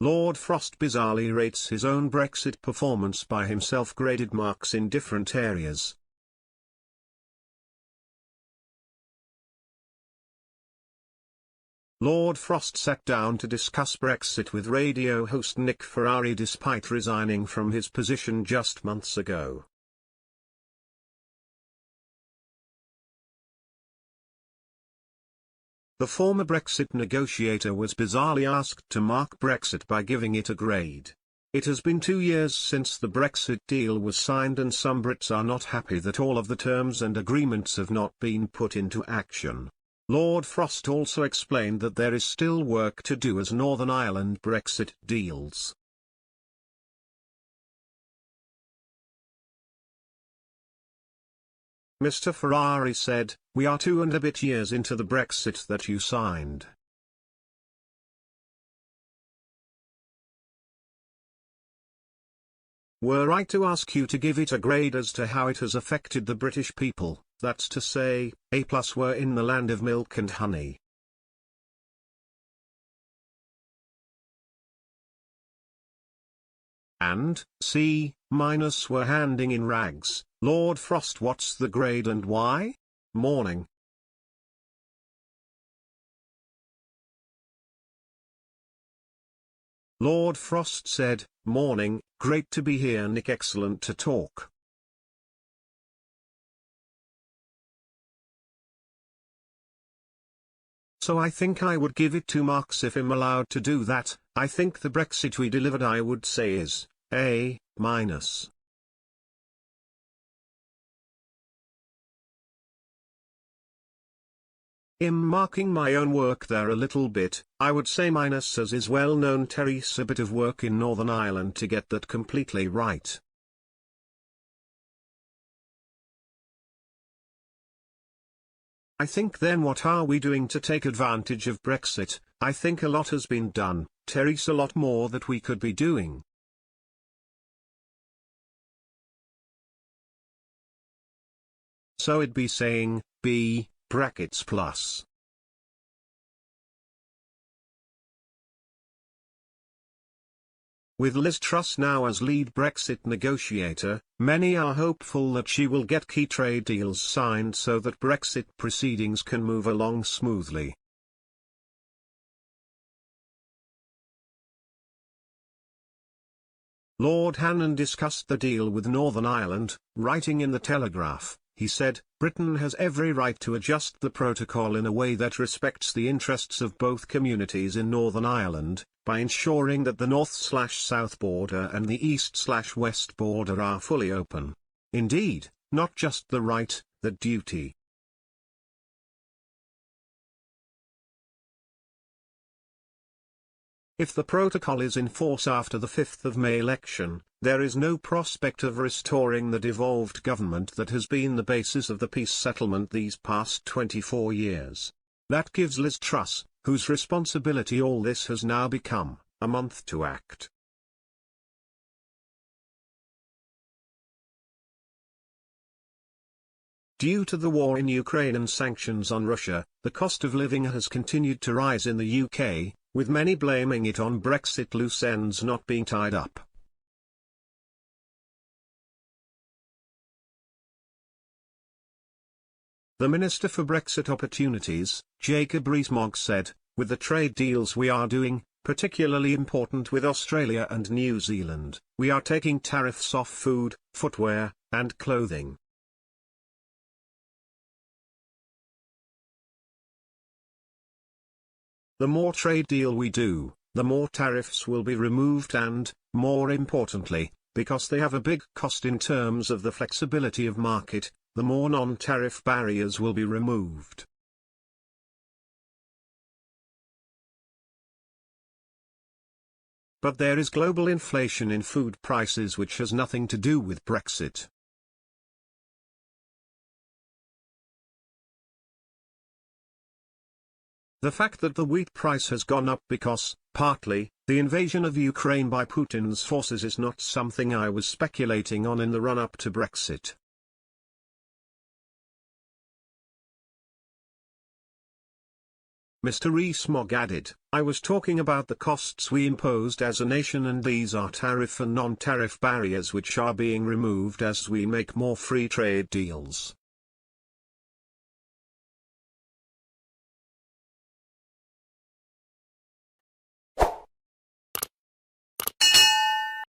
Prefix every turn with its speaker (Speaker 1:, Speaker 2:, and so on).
Speaker 1: Lord Frost bizarrely rates his own Brexit performance by himself graded marks in different areas. Lord Frost sat down to discuss Brexit with radio host Nick Ferrari despite resigning from his position just months ago. The former Brexit negotiator was bizarrely asked to mark Brexit by giving it a grade. It has been 2 years since the Brexit deal was signed and some Brits are not happy that all of the terms and agreements have not been put into action. Lord Frost also explained that there is still work to do as Northern Ireland Brexit deals. Mr. Ferrari said, "We are 2 and a bit years into the Brexit that you signed. Were I to ask you to give it a grade as to how it has affected the British people, that's to say, A+ were in the land of milk and honey. And C- were handing in rags. Lord Frost, what's the grade and why? Morning. Lord Frost said, "Morning, great to be here Nick, excellent to talk." So I think I would give it 2 marks if I'm allowed to do that. I think the Brexit we delivered I would say is A-. In marking my own work there a little bit, I would say minus, as is well known. Terry's a bit of work in Northern Ireland to get that completely right. I think then what are we doing to take advantage of Brexit? I think a lot has been done, Terry's a lot more that we could be doing. So it'd be saying, B, brackets plus. With Liz Truss now as lead Brexit negotiator, many are hopeful that she will get key trade deals signed so that Brexit proceedings can move along smoothly. Lord Hannan discussed the deal with Northern Ireland, writing in the Telegraph. He said, "Britain has every right to adjust the protocol in a way that respects the interests of both communities in Northern Ireland, by ensuring that the north/south border and the east/west border are fully open. Indeed, not just the right, the duty." If the protocol is in force after the 5th of May election, there is no prospect of restoring the devolved government that has been the basis of the peace settlement these past 24 years. That gives Liz Truss, whose responsibility all this has now become, a month to act. Due to the war in Ukraine and sanctions on Russia, the cost of living has continued to rise in the UK, with many blaming it on Brexit loose ends not being tied up. The Minister for Brexit Opportunities, Jacob Rees-Mogg said, "With the trade deals we are doing, particularly important with Australia and New Zealand, we are taking tariffs off food, footwear, and clothing. The more trade deal we do, the more tariffs will be removed and, more importantly, because they have a big cost in terms of the flexibility of market, the more non-tariff barriers will be removed." But there is global inflation in food prices which has nothing to do with Brexit. The fact that the wheat price has gone up because, partly, the invasion of Ukraine by Putin's forces is not something I was speculating on in the run-up to Brexit. Mr. Rees-Mogg added, "I was talking about the costs we imposed as a nation, and these are tariff and non-tariff barriers which are being removed as we make more free trade deals.